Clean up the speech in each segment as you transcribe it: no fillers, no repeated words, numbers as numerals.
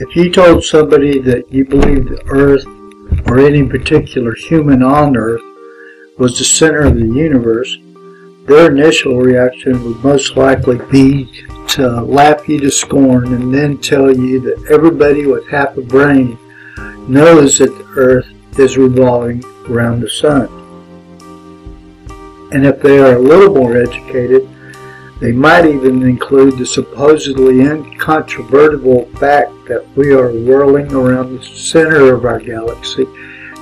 If you told somebody that you believed the Earth or any particular human on Earth was the center of the universe, their initial reaction would most likely be to laugh you to scorn and then tell you that everybody with half a brain knows that the Earth is revolving around the Sun. And if they are a little more educated, they might even include the supposedly incontrovertible fact that we are whirling around the center of our galaxy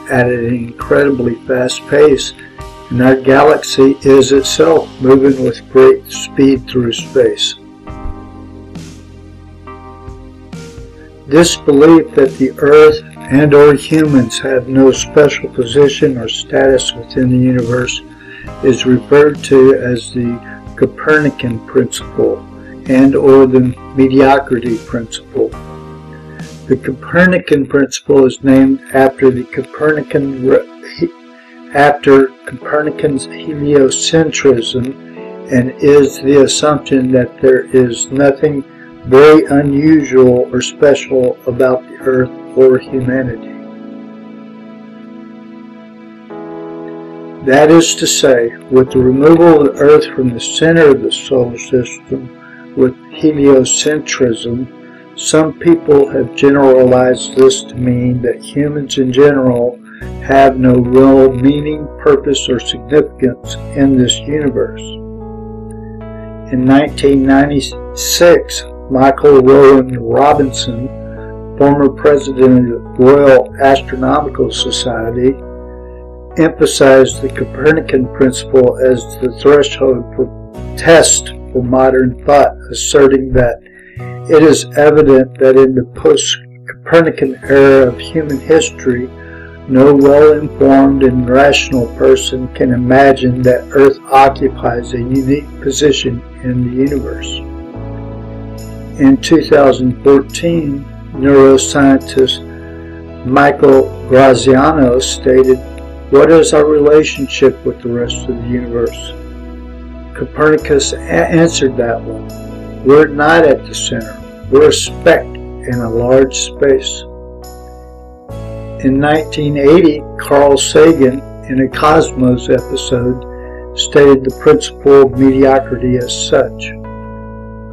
at an incredibly fast pace, and our galaxy is itself moving with great speed through space. This belief that the Earth and or humans have no special position or status within the universe is referred to as the Copernican principle and or the mediocrity principle. The Copernican principle is named after Copernican's heliocentrism and is the assumption that there is nothing very unusual or special about the Earth or humanity. That is to say, with the removal of the Earth from the center of the solar system with heliocentrism, some people have generalized this to mean that humans in general have no real meaning, purpose, or significance in this universe. In 1996, Michael Rowan Robinson, former president of the Royal Astronomical Society, emphasized the Copernican principle as the threshold for test for modern thought, asserting that it is evident that in the post-Copernican era of human history, no well-informed and rational person can imagine that Earth occupies a unique position in the universe. In 2014, neuroscientist Michael Graziano stated, "What is our relationship with the rest of the universe?" Copernicus answered that one. We're not at the center. We're a speck in a large space. In 1980, Carl Sagan, in a Cosmos episode, stated the principle of mediocrity as such.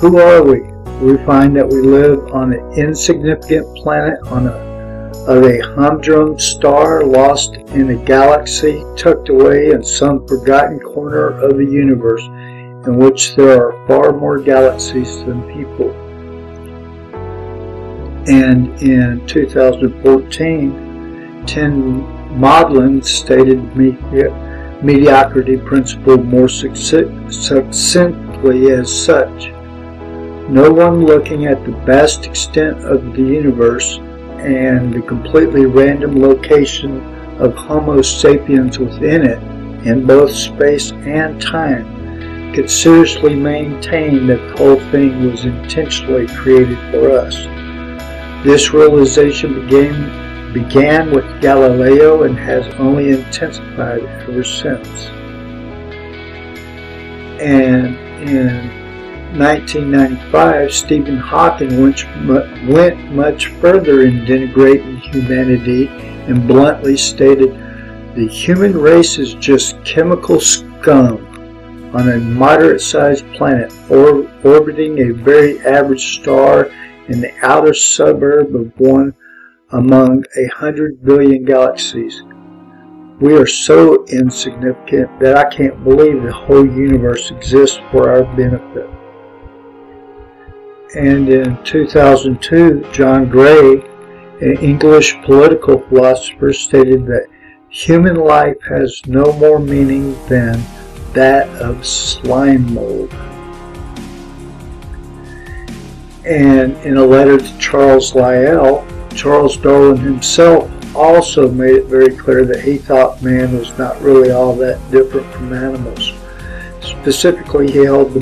Who are we? We find that we live on an insignificant planet of a humdrum star lost in a galaxy tucked away in some forgotten corner of the universe in which there are far more galaxies than people. And in 2014, Tim Maudlin stated mediocrity principle more succinctly as such. No one looking at the vast extent of the universe and the completely random location of Homo sapiens within it, in both space and time, could seriously maintain that the whole thing was intentionally created for us. This realization began with Galileo and has only intensified ever since. And in 1995, Stephen Hawking went much further in denigrating humanity and bluntly stated, "The human race is just chemical scum on a moderate-sized planet orbiting a very average star in the outer suburb of one among 100 billion galaxies. We are so insignificant that I can't believe the whole universe exists for our benefit." And in 2002, John Gray, an English political philosopher, stated that human life has no more meaning than that of slime mold. And in a letter to Charles Lyell, Charles Darwin himself also made it very clear that he thought man was not really all that different from animals. Specifically, he held the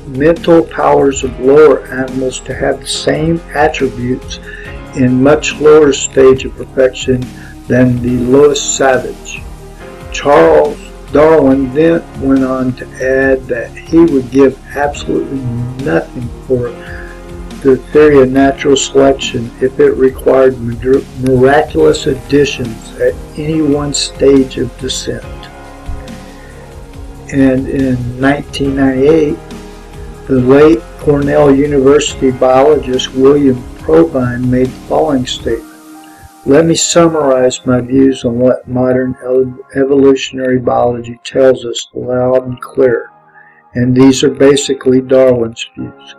mental powers of lower animals to have the same attributes in much lower stage of perfection than the lowest savage. Charles Darwin then went on to add that he would give absolutely nothing for the theory of natural selection if it required miraculous additions at any one stage of descent. And in 1998, the late Cornell University biologist William Provine made the following statement: "Let me summarize my views on what modern evolutionary biology tells us loud and clear, and these are basically Darwin's views.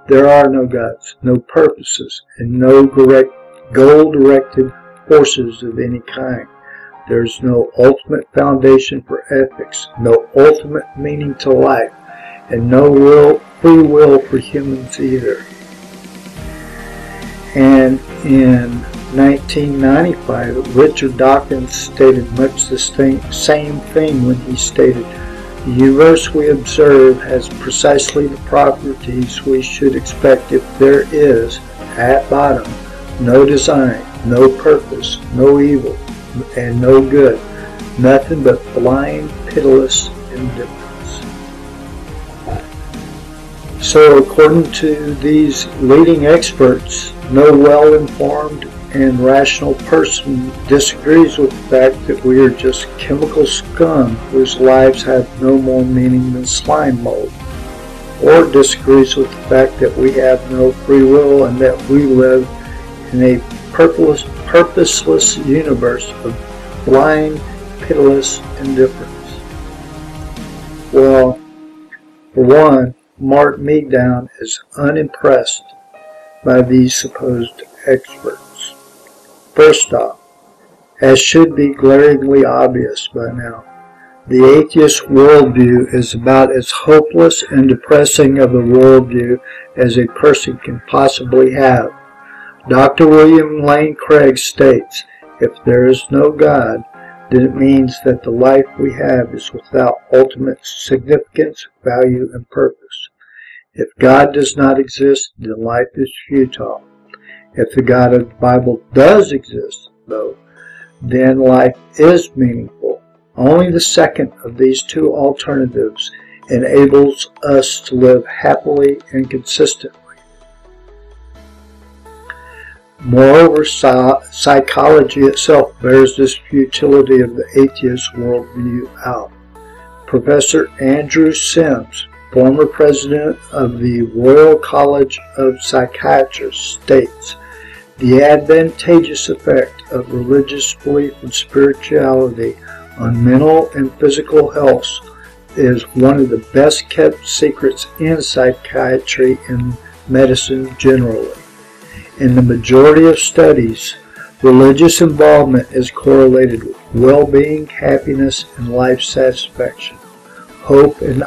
There are no gods, no purposes, and no goal-directed forces of any kind. There is no ultimate foundation for ethics, no ultimate meaning to life, and no free will for humans either." And in 1995, Richard Dawkins stated much the same thing when he stated, "The universe we observe has precisely the properties we should expect if there is, at bottom, no design, no purpose, no evil, and no good, nothing but blind, pitiless indifference." So according to these leading experts, no well-informed and rational person disagrees with the fact that we are just chemical scum whose lives have no more meaning than slime mold, or disagrees with the fact that we have no free will and that we live in a purposeless universe of blind, pitiless indifference. Well, for one, mark me down as unimpressed by these supposed experts. First off, as should be glaringly obvious by now, the atheist worldview is about as hopeless and depressing of a worldview as a person can possibly have. Dr. William Lane Craig states, "If there is no God, then it means that the life we have is without ultimate significance, value, and purpose. If God does not exist, then life is futile. If the God of the Bible does exist, though, then life is meaningful. Only the second of these two alternatives enables us to live happily and consistently." Moreover, psychology itself bears this futility of the atheist worldview out. Professor Andrew Sims, former president of the Royal College of Psychiatrists, states, "The advantageous effect of religious belief and spirituality on mental and physical health is one of the best kept secrets in psychiatry and medicine generally. In the majority of studies, religious involvement is correlated with well-being, happiness, and life satisfaction, hope and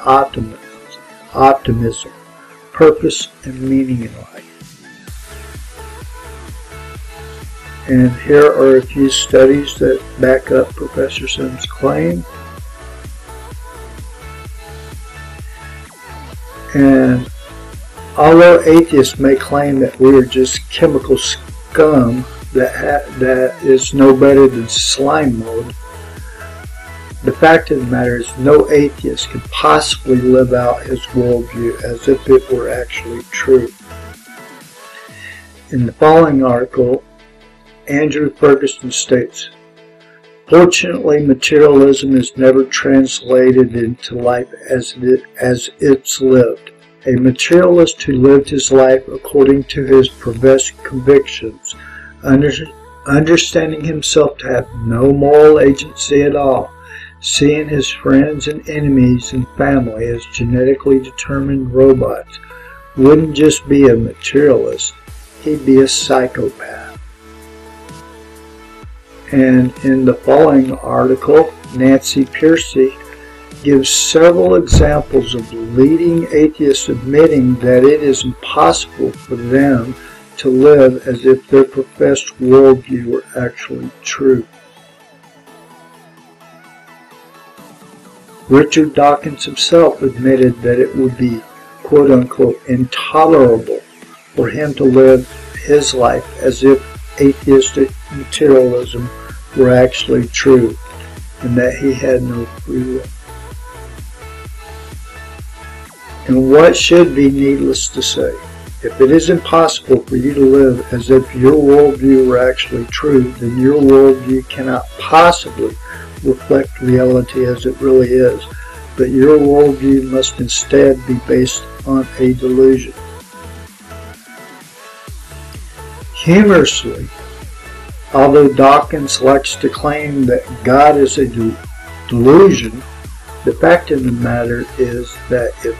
optimism, purpose and meaning in life." And here are a few studies that back up Professor Sims' claim. And although atheists may claim that we are just chemical scum that is no better than slime mold, the fact of the matter is no atheist can possibly live out his worldview as if it were actually true. In the following article, Andrew Ferguson states, "Fortunately, materialism is never translated into life as it's lived. A materialist who lived his life according to his professed convictions, understanding himself to have no moral agency at all, seeing his friends and enemies and family as genetically determined robots, wouldn't just be a materialist, he'd be a psychopath." And in the following article, Nancy Piercy gives several examples of leading atheists admitting that it is impossible for them to live as if their professed worldview were actually true. Richard Dawkins himself admitted that it would be, quote-unquote, intolerable for him to live his life as if atheistic materialism were actually true, and that he had no free will. And what should be needless to say, If it is impossible for you to live as if your worldview were actually true, then your worldview cannot possibly reflect reality as it really is, but your worldview must instead be based on a delusion. Humorously, although Dawkins likes to claim that God is a delusion, the fact of the matter is that if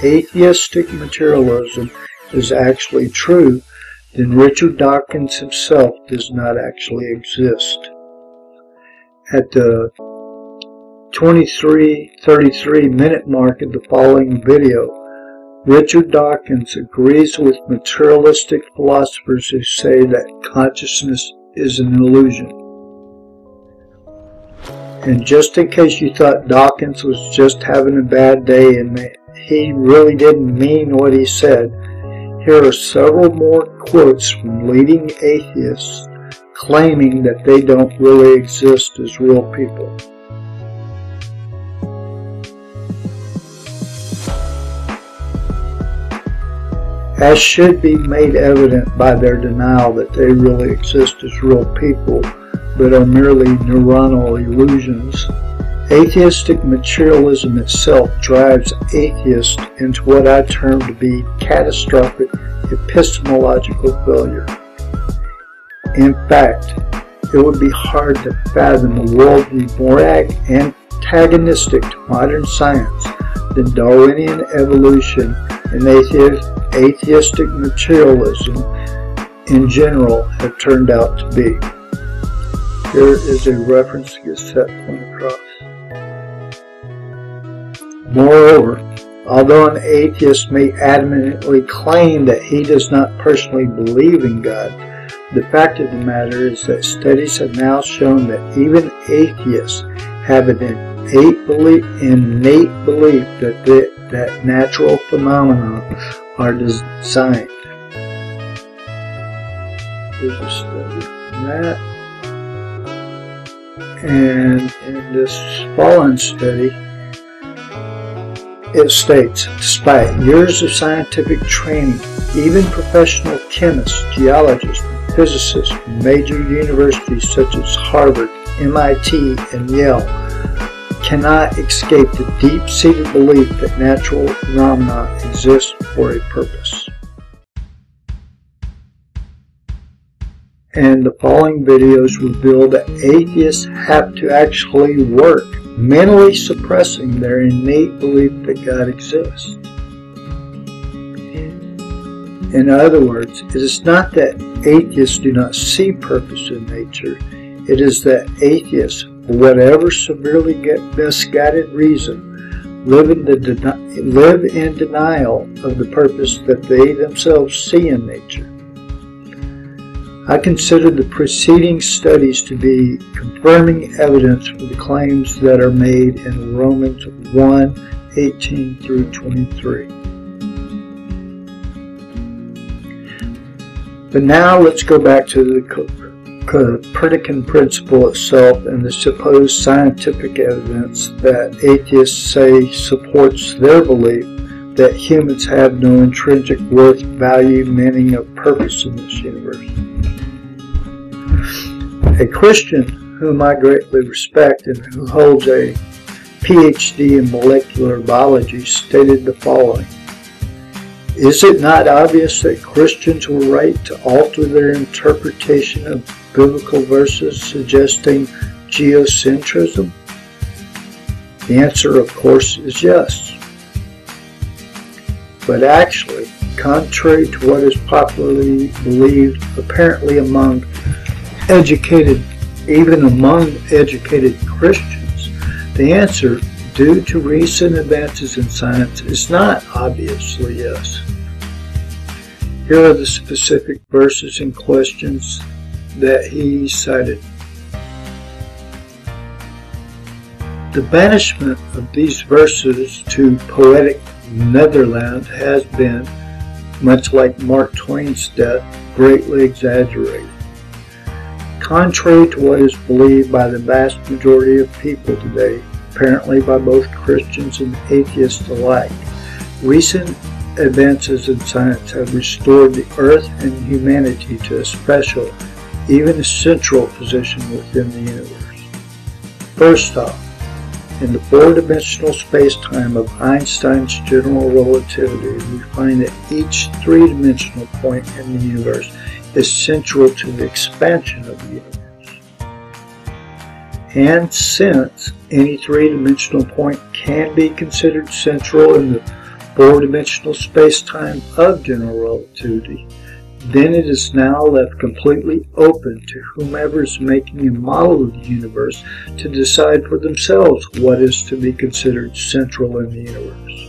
atheistic materialism is actually true, then Richard Dawkins himself does not actually exist. At the 23:33 minute mark of the following video, Richard Dawkins agrees with materialistic philosophers who say that consciousness is an illusion. And just in case you thought Dawkins was just having a bad day and that he really didn't mean what he said, here are several more quotes from leading atheists claiming that they don't really exist as real people. As should be made evident by their denial that they really exist as real people, but are merely neuronal illusions, atheistic materialism itself drives atheists into what I term to be catastrophic epistemological failure. In fact, it would be hard to fathom a worldview more antagonistic to modern science than Darwinian evolution and atheistic materialism in general have turned out to be. Here is a reference to get that point across. Moreover, although an atheist may adamantly claim that he does not personally believe in God, the fact of the matter is that studies have now shown that even atheists have an innate belief that natural phenomena are designed. There's a study on that. And in this following study, it states, despite years of scientific training, even professional chemists, geologists, and physicists from major universities such as Harvard, MIT, and Yale cannot escape the deep-seated belief that natural phenomena exist for a purpose. And the following videos reveal that atheists have to actually work, mentally suppressing their innate belief that God exists. In other words, it is not that atheists do not see purpose in nature, it is that atheists, for whatever severely misguided reason, live in denial of the purpose that they themselves see in nature. I consider the preceding studies to be confirming evidence for the claims that are made in Romans 1:18 through 23. But now let's go back to the Copernican principle itself and the supposed scientific evidence that atheists say supports their belief that humans have no intrinsic worth, value, meaning, or purpose in this universe. A Christian whom I greatly respect and who holds a PhD in molecular biology stated the following: "Is it not obvious that Christians were right to alter their interpretation of biblical verses suggesting geocentrism?" The answer, of course, is yes. But actually, contrary to what is popularly believed, apparently among educated Christians, the answer, due to recent advances in science, is not obviously yes. Here are the specific verses and questions that he cited. The banishment of these verses to poetic Netherland has been, much like Mark Twain's death, greatly exaggerated. Contrary to what is believed by the vast majority of people today, apparently by both Christians and atheists alike, recent advances in science have restored the Earth and humanity to a special, even a central position within the universe. First off, in the four-dimensional space-time of Einstein's general relativity, we find that each three-dimensional point in the universe is central to the expansion of the universe. And since any three-dimensional point can be considered central in the four-dimensional space-time of general relativity, then it is now left completely open to whomever is making a model of the universe to decide for themselves what is to be considered central in the universe.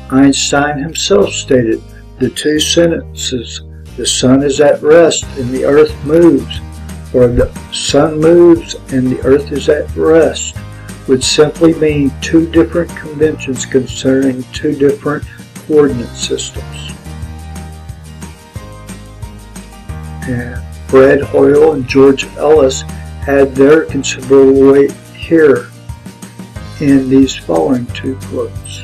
Einstein himself stated the two sentences, "The sun is at rest and the earth moves," or "the sun moves and the earth is at rest," would simply mean two different conventions concerning two different coordinate systems. And Fred Hoyle and George Ellis had their considerable weight here in these following two quotes.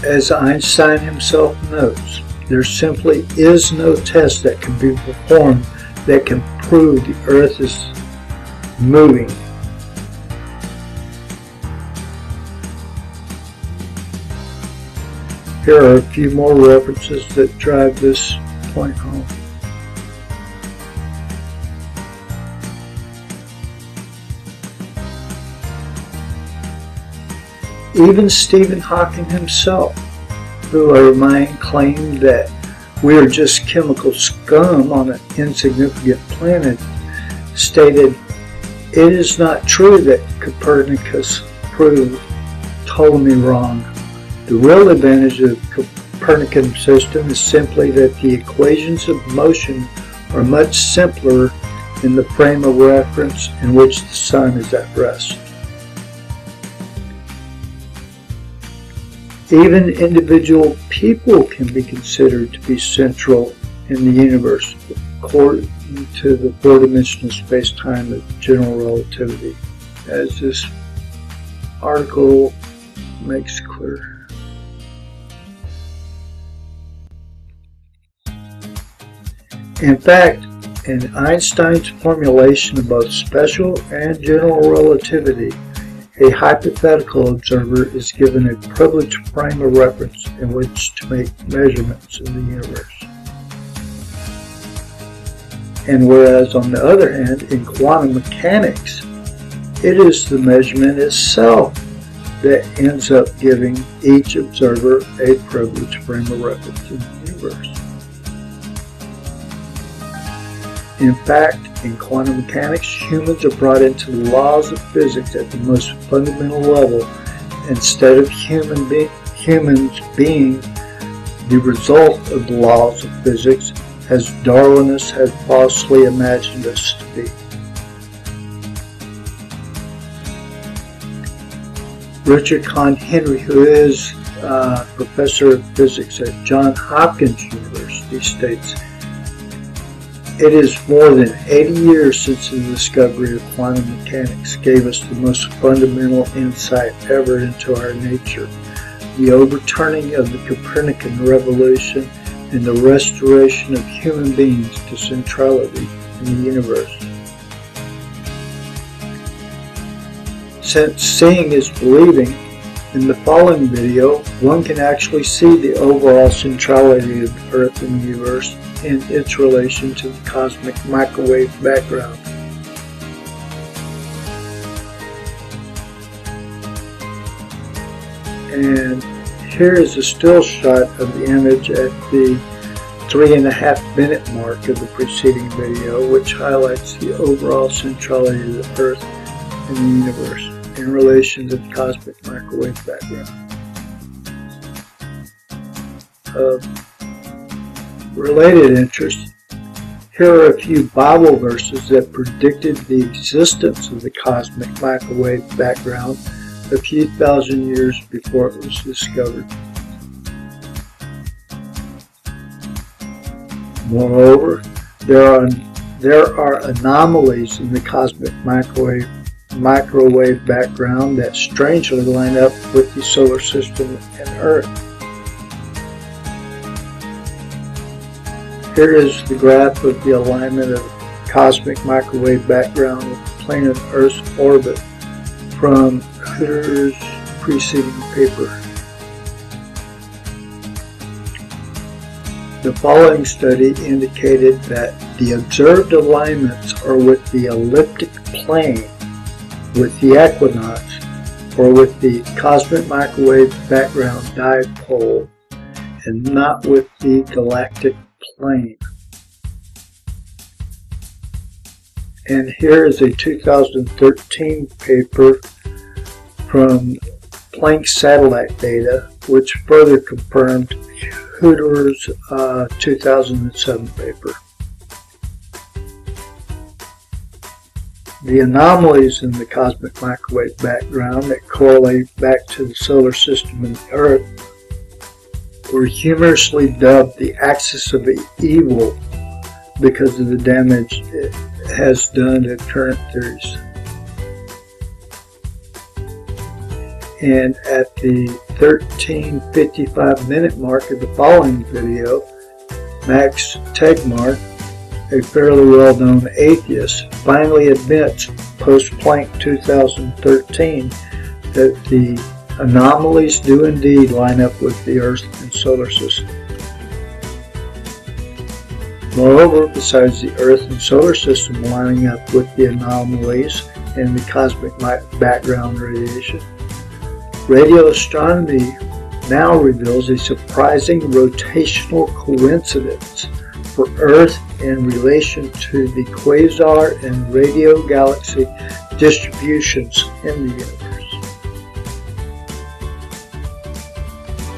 As Einstein himself notes, there simply is no test that can be performed that can prove the Earth is moving. Here are a few more references that drive this point home. Even Stephen Hawking himself, who I remind claimed that we are just chemical scum on an insignificant planet, stated, "It is not true that Copernicus proved Ptolemy wrong. The real advantage of the Copernican system is simply that the equations of motion are much simpler in the frame of reference in which the sun is at rest." Even individual people can be considered to be central in the universe, according to the four-dimensional space-time of general relativity, as this article makes clear. In fact, in Einstein's formulation of both special and general relativity, a hypothetical observer is given a privileged frame of reference in which to make measurements in the universe. And whereas, on the other hand, in quantum mechanics, it is the measurement itself that ends up giving each observer a privileged frame of reference in the universe. In fact, in quantum mechanics, humans are brought into the laws of physics at the most fundamental level, instead of humans being the result of the laws of physics, as Darwinists had falsely imagined us to be. Richard Conn Henry, who is professor of physics at Johns Hopkins University, states, "It is more than 80 years since the discovery of quantum mechanics gave us the most fundamental insight ever into our nature, the overturning of the Copernican revolution and the restoration of human beings to centrality in the universe. Since seeing is believing, in the following video, one can actually see the overall centrality of the Earth and the universe in its relation to the cosmic microwave background." And here is a still shot of the image at the 3.5-minute mark of the preceding video, which highlights the overall centrality of the Earth and the universe in relation to the cosmic microwave background. Related interest, here are a few Bible verses that predicted the existence of the cosmic microwave background a few thousand years before it was discovered. Moreover, there are anomalies in the cosmic microwave microwave background that strangely line up with the solar system and Earth. Here is the graph of the alignment of cosmic microwave background with the plane of Earth's orbit from Hooter's preceding paper. The following study indicated that the observed alignments are with the elliptic plane, with the equinox, or with the cosmic microwave background dipole, and not with the galactic plane. And here is a 2013 paper from Planck satellite data, which further confirmed Hooter's 2007 paper. The anomalies in the cosmic microwave background that correlate back to the solar system and the Earth were humorously dubbed the axis of evil because of the damage it has done to current theories. And at the 13:55-minute mark of the following video, Max Tegmark, a fairly well-known atheist, finally admits post-Planck 2013 that the anomalies do indeed line up with the Earth and solar system. Moreover, besides the Earth and solar system lining up with the anomalies in the cosmic background radiation, radio astronomy now reveals a surprising rotational coincidence for Earth in relation to the quasar and radio galaxy distributions in the universe.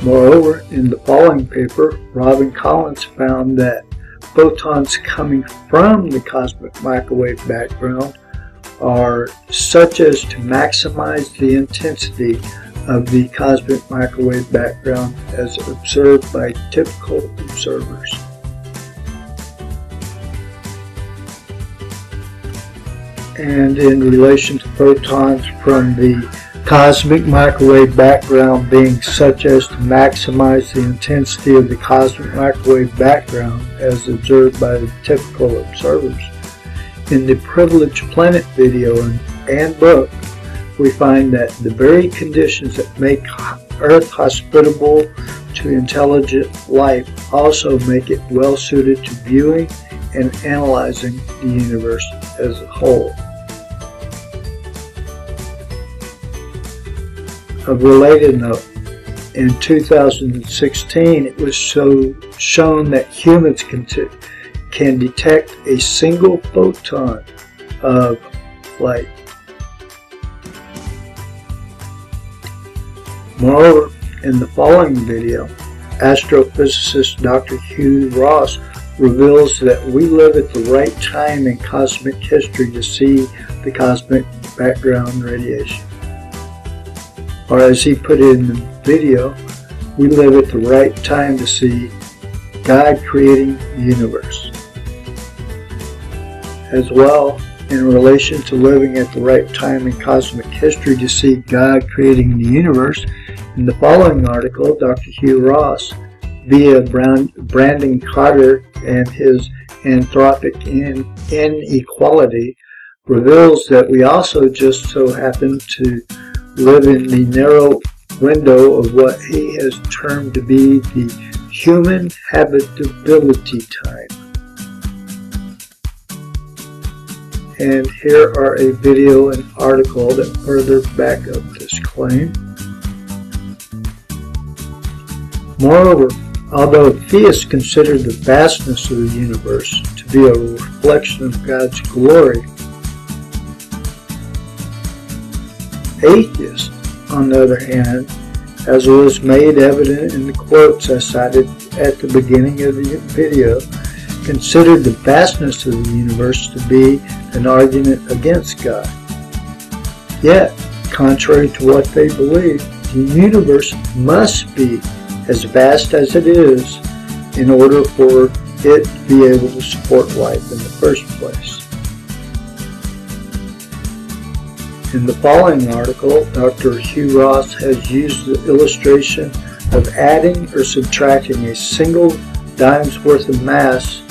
Moreover, in the following paper, Robin Collins found that photons coming from the cosmic microwave background are such as to maximize the intensity of the cosmic microwave background as observed by typical observers. And in relation to photons from the cosmic microwave background being such as to maximize the intensity of the cosmic microwave background as observed by the typical observers. In the Privileged Planet video and book, we find that the very conditions that make Earth hospitable to intelligent life also make it well suited to viewing and analyzing the universe as a whole. Of related note, in 2016 it was shown that humans can detect a single photon of light. Moreover, in the following video, astrophysicist Dr. Hugh Ross reveals that we live at the right time in cosmic history to see the cosmic background radiation. Or as he put it in the video, we live at the right time to see God creating the universe. As well, in relation to living at the right time in cosmic history to see God creating the universe, in the following article, Dr. Hugh Ross, via Brandon Carter and his Anthropic Inequality, reveals that we also just so happen to live in the narrow window of what he has termed to be the human habitability time. And here are a video and article that further back up this claim. Moreover, although theists consider the vastness of the universe to be a reflection of God's glory, atheists, on the other hand, as was made evident in the quotes I cited at the beginning of the video, considered the vastness of the universe to be an argument against God. Yet, contrary to what they believe, the universe must be as vast as it is in order for it to be able to support life in the first place. In the following article, Dr. Hugh Ross has used the illustration of adding or subtracting a single dime's worth of mass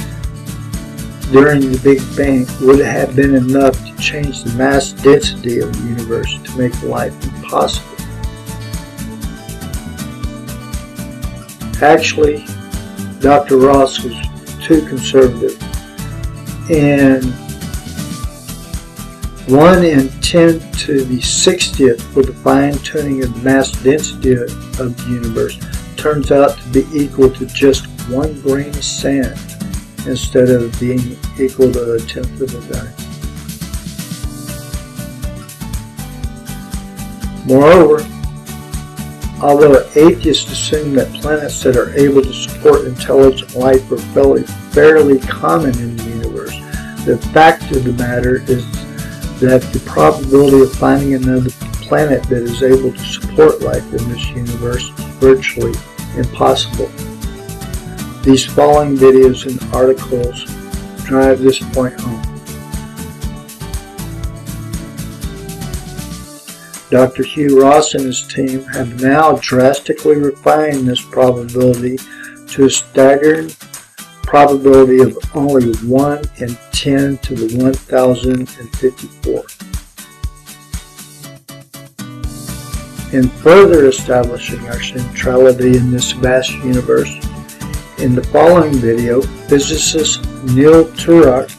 during the Big Bang would have been enough to change the mass density of the universe to make life impossible. Actually, Dr. Ross was too conservative. In 1 in 10 to the 60th for the fine-tuning of the mass density of the universe turns out to be equal to just 1 grain of sand instead of being equal to 1/10 of a dime. Moreover, although atheists assume that planets that are able to support intelligent life are fairly common in the universe, the fact of the matter is that the probability of finding another planet that is able to support life in this universe is virtually impossible. These following videos and articles drive this point home. Dr. Hugh Ross and his team have now drastically refined this probability to a staggering probability of only 1 in 10 to the 1054. In further establishing our centrality in this vast universe, in the following video, physicist Neil Turok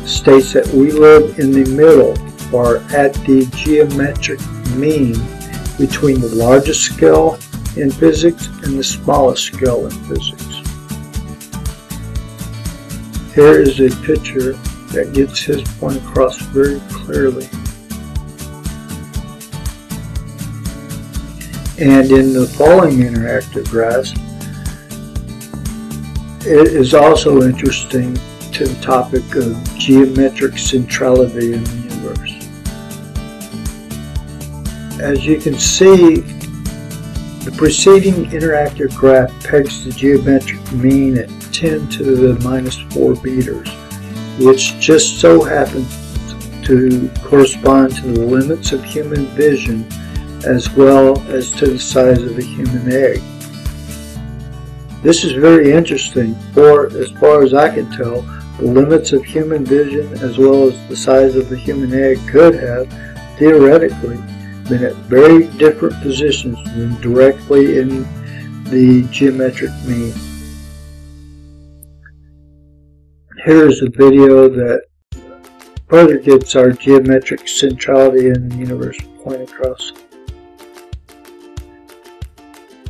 states that we live in the middle, or at the geometric mean, between the largest scale in physics and the smallest scale in physics. Here is a picture that gets his point across very clearly. And in the following interactive graphs, it is also interesting to the topic of geometric centrality in the universe. As you can see, the preceding interactive graph pegs the geometric mean at 10 to the -4 meters, which just so happens to correspond to the limits of human vision as well as to the size of a human egg. This is very interesting, for as far as I can tell, the limits of human vision as well as the size of the human egg could have, theoretically, been at very different positions than directly in the geometric mean. Here is a video that further gets our geometric centrality in the universe point across.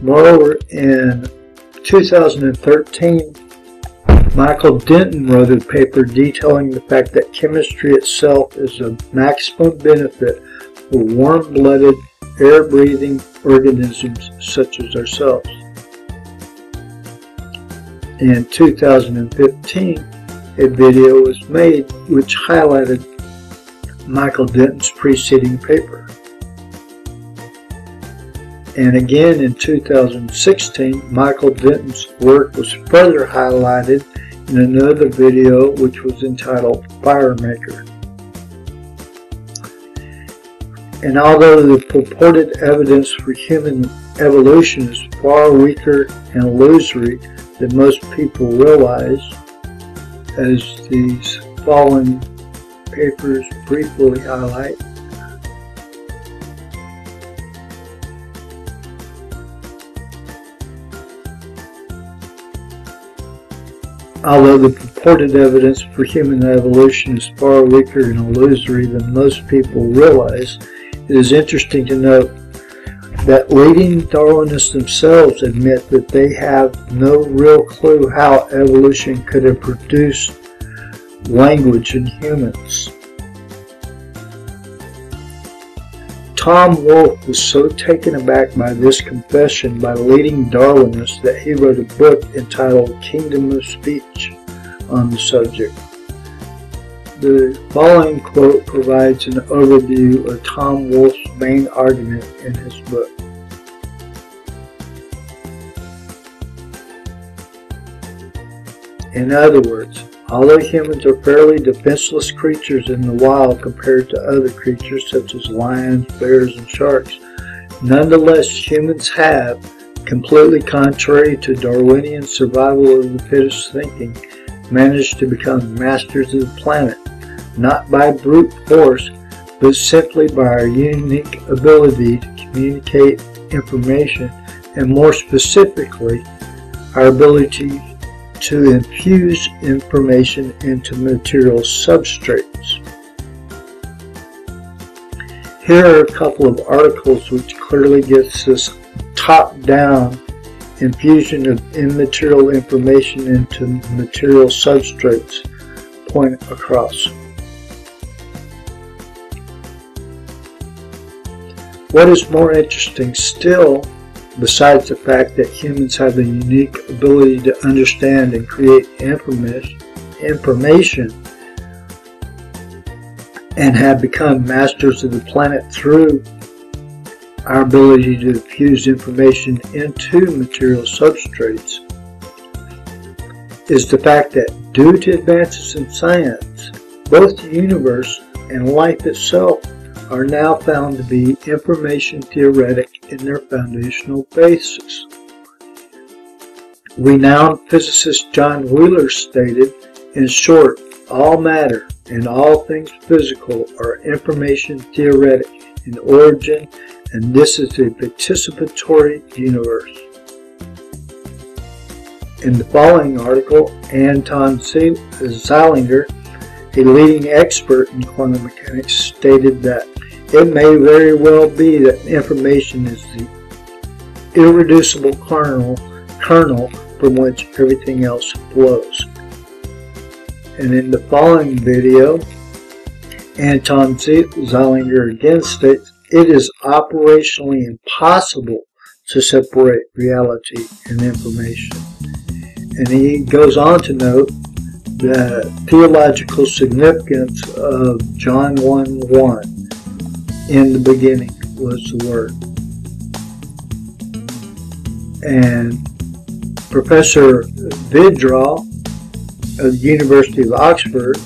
Moreover, in 2013, Michael Denton wrote a paper detailing the fact that chemistry itself is of maximum benefit for warm-blooded, air-breathing organisms such as ourselves. In 2015, a video was made which highlighted Michael Denton's preceding paper. And again in 2016, Michael Denton's work was further highlighted in another video which was entitled Firemaker. And although the purported evidence for human evolution is far weaker and illusory than most people realize, as these following papers briefly highlight, although the purported evidence for human evolution is far weaker and illusory than most people realize, it is interesting to note that leading Darwinists themselves admit that they have no real clue how evolution could have produced language in humans. Tom Wolfe was so taken aback by this confession by leading Darwinists that he wrote a book entitled Kingdom of Speech on the subject. The following quote provides an overview of Tom Wolfe's main argument in his book. In other words, Although humans are fairly defenseless creatures in the wild compared to other creatures such as lions, bears, and sharks, nonetheless humans have, completely contrary to Darwinian survival of the fittest thinking, managed to become masters of the planet, not by brute force, but simply by our unique ability to communicate information, and more specifically, our ability to infuse information into material substrates. Here are a couple of articles which clearly gets this top-down infusion of immaterial information into material substrates point across. What is more interesting still, besides the fact that humans have the unique ability to understand and create information and have become masters of the planet through our ability to fuse information into material substrates, is the fact that due to advances in science, both the universe and life itself are now found to be information theoretic in their foundational basis. Renowned physicist John Wheeler stated, in short, all matter and all things physical are information theoretic in origin, and this is a participatory universe. In the following article, Anton Zeilinger, a leading expert in quantum mechanics, stated that it may very well be that information is the irreducible kernel from which everything else flows. And in the following video, Anton Zeilinger again states, it is operationally impossible to separate reality and information. And he goes on to note the theological significance of John 1:1. In the beginning was the Word. And Professor Vidral of the University of Oxford,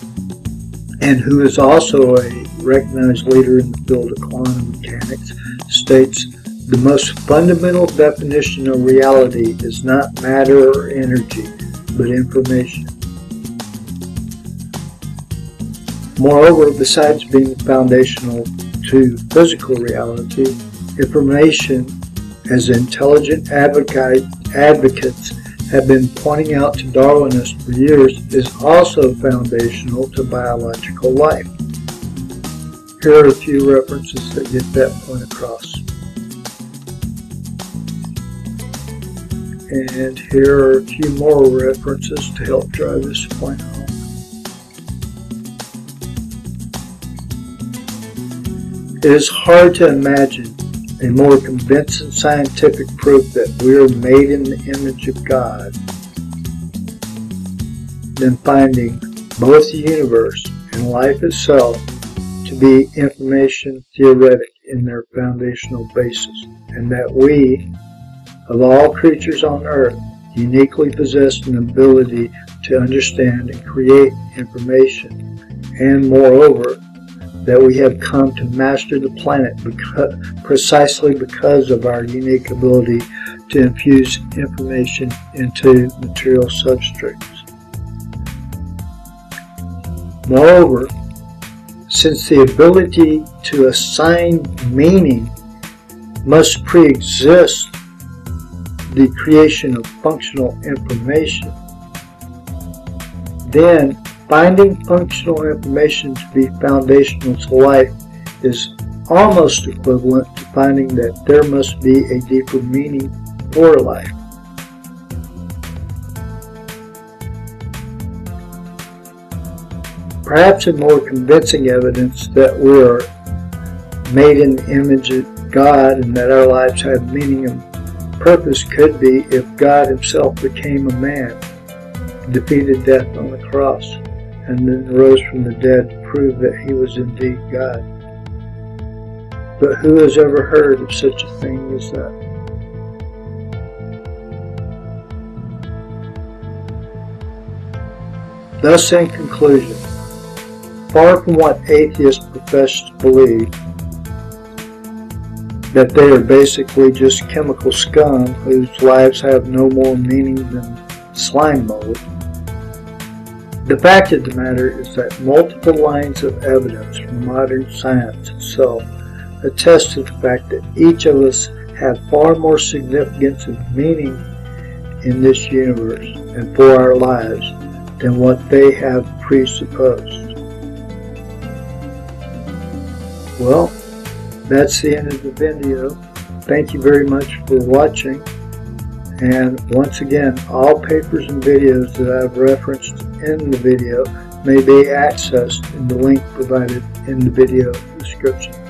and who is also a recognized leader in the field of quantum mechanics, states the most fundamental definition of reality is not matter or energy, but information. Moreover, besides being foundational to physical reality, information, as intelligent advocates have been pointing out to Darwinists for years, is also foundational to biological life. Here are a few references that get that point across. And here are a few more references to help drive this point home. It is hard to imagine a more convincing scientific proof that we are made in the image of God than finding both the universe and life itself to be information theoretic in their foundational basis, and that we, of all creatures on earth, uniquely possess an ability to understand and create information, and moreover, that we have come to master the planet precisely because of our unique ability to infuse information into material substrates. Moreover, since the ability to assign meaning must pre-exist the creation of functional information, then finding functional information to be foundational to life is almost equivalent to finding that there must be a deeper meaning for life. Perhaps a more convincing evidence that we are made in the image of God and that our lives have meaning and purpose could be if God himself became a man, defeated death on the cross, and then rose from the dead to prove that he was indeed God. But who has ever heard of such a thing as that? Thus, in conclusion, far from what atheists profess to believe, that they are basically just chemical scum whose lives have no more meaning than slime mold, the fact of the matter is that multiple lines of evidence from modern science itself attest to the fact that each of us have far more significance and meaning in this universe and for our lives than what they have presupposed. Well, that's the end of the video. Thank you very much for watching. And once again, all papers and videos that I've referenced in the video may be accessed in the link provided in the video description.